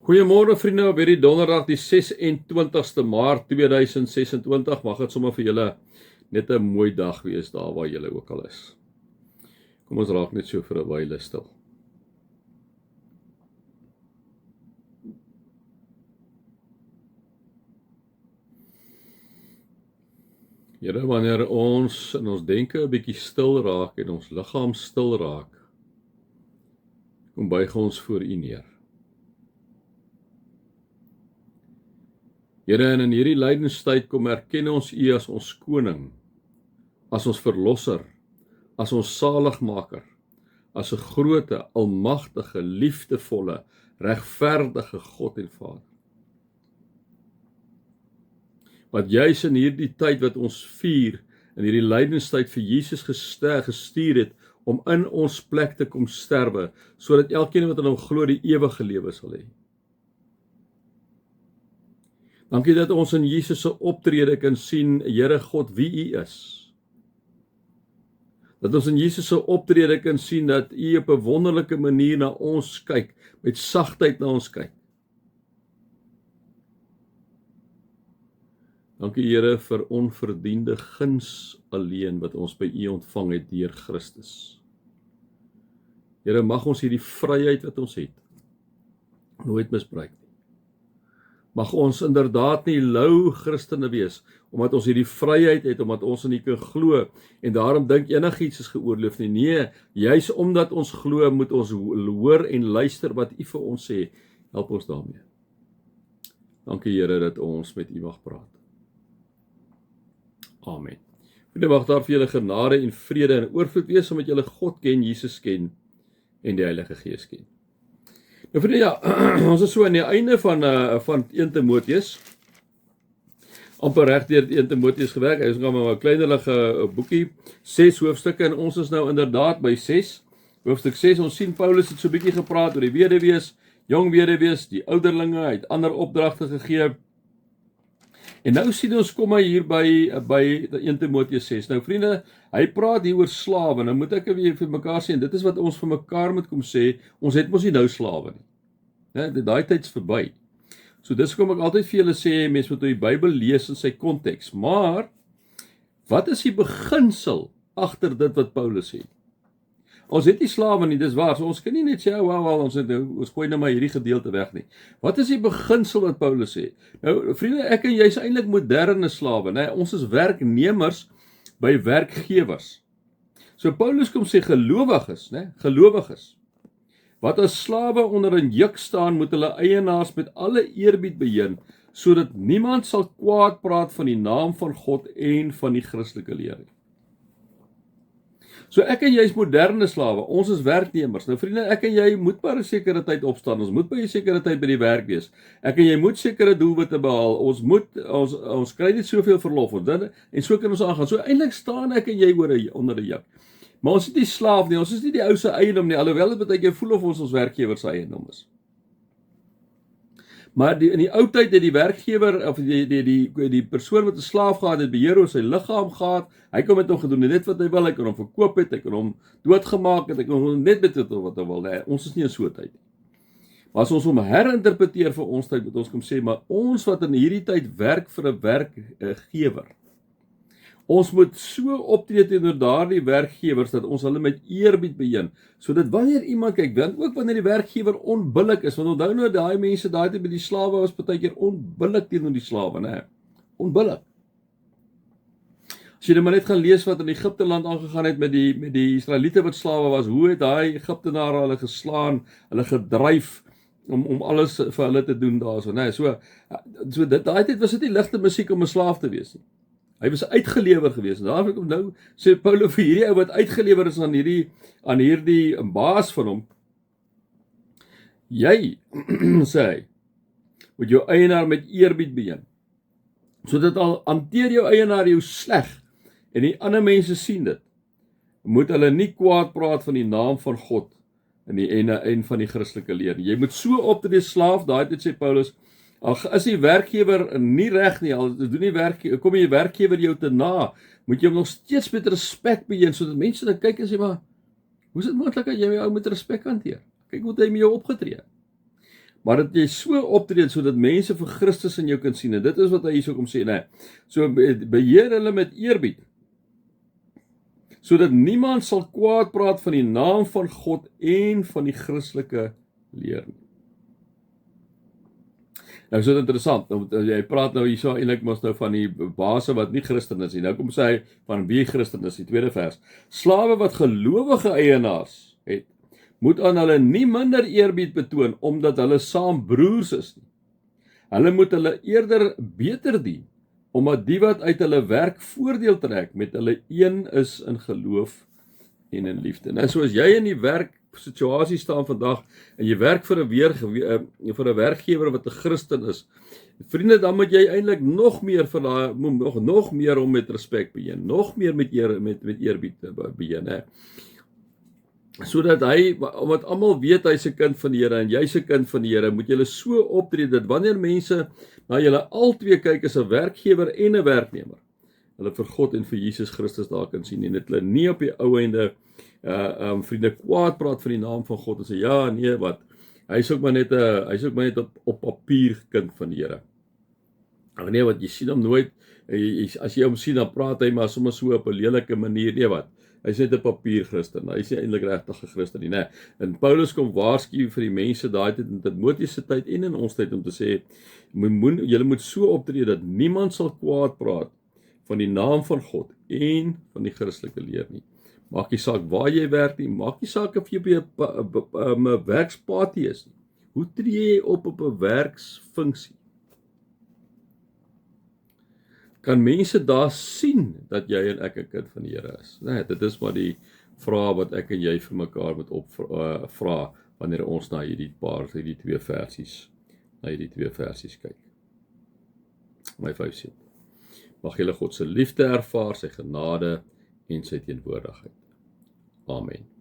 Goeiemôre vriende, op hierdie donderdag die 26ste Maart 2026, mag dit sommer vir julle net 'n mooi dag wees daar waar julle ook al is. Kom ons raak net so vir 'n wyle stil. Here, wanneer ons in ons denke 'n bietjie stil raak en ons liggaam stil raak, kom buig ons voor U neer. Here, en in hierdie lydenstyd kom erken ons U as ons koning, as ons verlosser, as ons saligmaker, as 'n groote, almagtige, liefdevolle, regverdige God en Vader. Wat juis in hierdie tyd wat ons vier, in hierdie lydenstyd vir Jesus gestuur het, om in ons plek te kom sterwe, sodat elkeen wat in hom glo die ewige lewe sal hê. Dankie dat ons in Jesus se optrede kan sien, Here God, wie U is. Dat ons in Jesus se optrede kan sien dat U op 'n wonderlike manier na ons kyk, met sagtheid na ons kyk. Dankie Here vir onverdiende guns alleen wat ons by U ontvang het deur Christus. Here, mag ons hierdie vryheid wat ons het nooit misbruik nie. Mag ons inderdaad nie lou Christene wees, omdat ons hierdie vryheid het, omdat ons in U kan glo, en daarom dink enigiets is geoorloof nie. Nee, juis omdat ons glo, moet ons hoor en luister wat U vir ons sê. Help ons daarmee. Dankie Here dat ons met U mag praat. Amen. Vriende, mag daar vir julle genade en vrede en oorvloed wees, omdat julle God ken, Jesus ken en die Heilige Gees ken. Nou vriende, ja, ons is so aan die einde van 1 Timoteus. Amper reg deur 1 Timoteus gewerk. Hy is nog maar 'n kleinerlige boekie, 6 hoofstukke, en ons is nou inderdaad by 6. Hoofstuk 6, ons sien Paulus het so 'n bietjie gepraat oor die weduwees, jong weduwees, die ouderlinge, hy het ander opdragte gegee. En nou sien ons, kom hy hier by 1 Timoteus 6. Nou vriende, hy praat hier oor slawe. Nou moet ek weer vir mekaar sê, en dit is wat ons vir mekaar moet kom sê, ons het mos nie nou slawe nie. Daai tyd's verby. So dis kom ek altyd vir julle sê, mense moet die Bybel lees in sy konteks. Maar wat is die beginsel agter dit wat Paulus sê? Ons het nie slawe nie, dis waar. So ons kan nie net sê, ons gooi nou maar hierdie gedeelte weg nie. Wat is die beginsel wat Paulus sê? Nou, vriende, ek en jy is eintlik moderne slawe, né? Ons is werknemers by werkgewers. So Paulus kom sê gelowiges, né? Gelowiges wat as slawe onder 'n juk staan, moet hulle eienaars met alle eerbied beheer, sodat niemand sal kwaad praat van die naam van God en van die Christelike leer. So ek en jy is moderne slawe, ons is werknemers. Nou vriende, ek en jy moet maar 'n sekere tyd opstaan, ons moet by 'n sekere tyd by die werk wees. Ek en jy moet sekere doelwitte behaal, ons kry net soveel verlof, en so kan ons aangaan. So eintlik staan ek en jy onder 'n juk. Maar ons is nie slaaf nie, ons is nie die ou se eiendom nie, alhoewel dit baie keer voel of ons werkgewer se eiendom is. Maar in die ou tyd het die werkgewer, of die persoon wat 'n slaaf gehad het, beheer oor sy liggaam gehad. Hy kon met hom gedoen net wat hy wil, hy kon hom verkoop het, hy kon hom doodgemaak het, hy kon hom net met wat hy wil. Nee, ons is nie in so 'n tyd nie. Maar as ons hom herinterpreteer vir ons tyd, moet ons kom sê, maar ons wat in hierdie tyd werk vir 'n werkgewer, ons moet so optree teenoor daardie werkgewers dat ons hulle met eerbied beheer, sodat wanneer iemand kyk, dan ook wanneer die werkgewer onbillik is, want onthou nou daai mense daai tyd by die slawe was partykeer onbillik teenoor die slawe, né? Onbillik. As jy maar net gaan lees wat in Egipte land aangegaan het met die Israeliete wat slawe was, hoe het daai Egiptenare hulle geslaan, hulle gedryf om alles vir hulle te doen daarso, né? So daai tyd was dit nie ligte musiek om 'n slaaf te wees nie. Hy was uitgelewer gewees. En daarom kom nou sê Paulus vir hierdie ou wat uitgelewer is aan hierdie baas van hom. Jy sê hy, moet jou eienaar met eerbied beheer. Sodat al hanteer jou eienaar jou sleg en die ander mense sien dit, moet hulle nie kwaad praat van die naam van God en van die Christelike leer. Jy moet so optree slaaf, daai tyd sê Paulus, al is die werkgewer nie reg nie, al doen die kom die werkgewer jou te na, moet jy hom nog steeds met respek beheer, sodat mense dan kyk en sê, maar hoe is dit moontlik dat jy jou ou met respek hanteer? Kyk hoe het hy met jou opgetree. maar dat jy so optree sodat mense vir Christus in jou kan sien. En dit is wat hy hierso kom sê, nee. So beheer hulle met eerbied, sodat niemand sal kwaad praat van die naam van God en van die Christelike leer nie. Nou so interessant, jy praat nou hierso eintlik mos nou van die base wat nie Christen is nie. Nou kom sê hy van wie Christen is, die tweede vers. Slawe wat gelowige eienaars het, moet aan hulle nie minder eerbied betoon, omdat hulle saam broers is nie. Hulle moet hulle eerder beter dien, omdat die wat uit hulle werk voordeel trek, met hulle een is in geloof en in liefde. Nou so as jy in die werksituasie staan vandag, en jy werk vir 'n werkgewer wat 'n Christen is, vriende, dan moet jy eintlik nog meer vir daai nog meer om met respek beheer, nog meer met eerbied beheer, hè. Sodat omdat almal weet hy's 'n kind van die Here en jy's 'n kind van die Here, moet julle so optree dat wanneer mense na julle albei kyk as 'n werkgewer en 'n werknemer, hulle vir God en vir Jesus Christus daar kan sien en dit hulle nie op die ou einde vriende kwaad praat van die naam van God en sê ja, nee, wat? Hy's ook maar net op papier kind van die Here. Maar nee, wat jy sien hom nooit, as jy hom sien dan praat hy maar sommer so op 'n lelike manier, nee wat? Hy's net 'n papier Christen. Hy's nie eintlik regtig 'n Christen nie, né? En Paulus kom waarsku vir die mense daai tyd in Timoteus se tyd en in ons tyd om te sê, julle moet so optree dat niemand sal kwaad praat van die naam van God en van die Christelike leer nie. Maak nie saak waar jy werk nie, maak nie saak of jy by 'n werksparty is nie. Hoe tree jy op 'n werksfunksie? Kan mense daar sien dat jy en ek 'n kind van die Here is? Nee, dit is maar die vraag wat ek en jy vir mekaar moet vra wanneer ons na hierdie twee versies kyk. My 5 Mag julle God se liefde ervaar, sy genade en sy teenwoordigheid. Amen.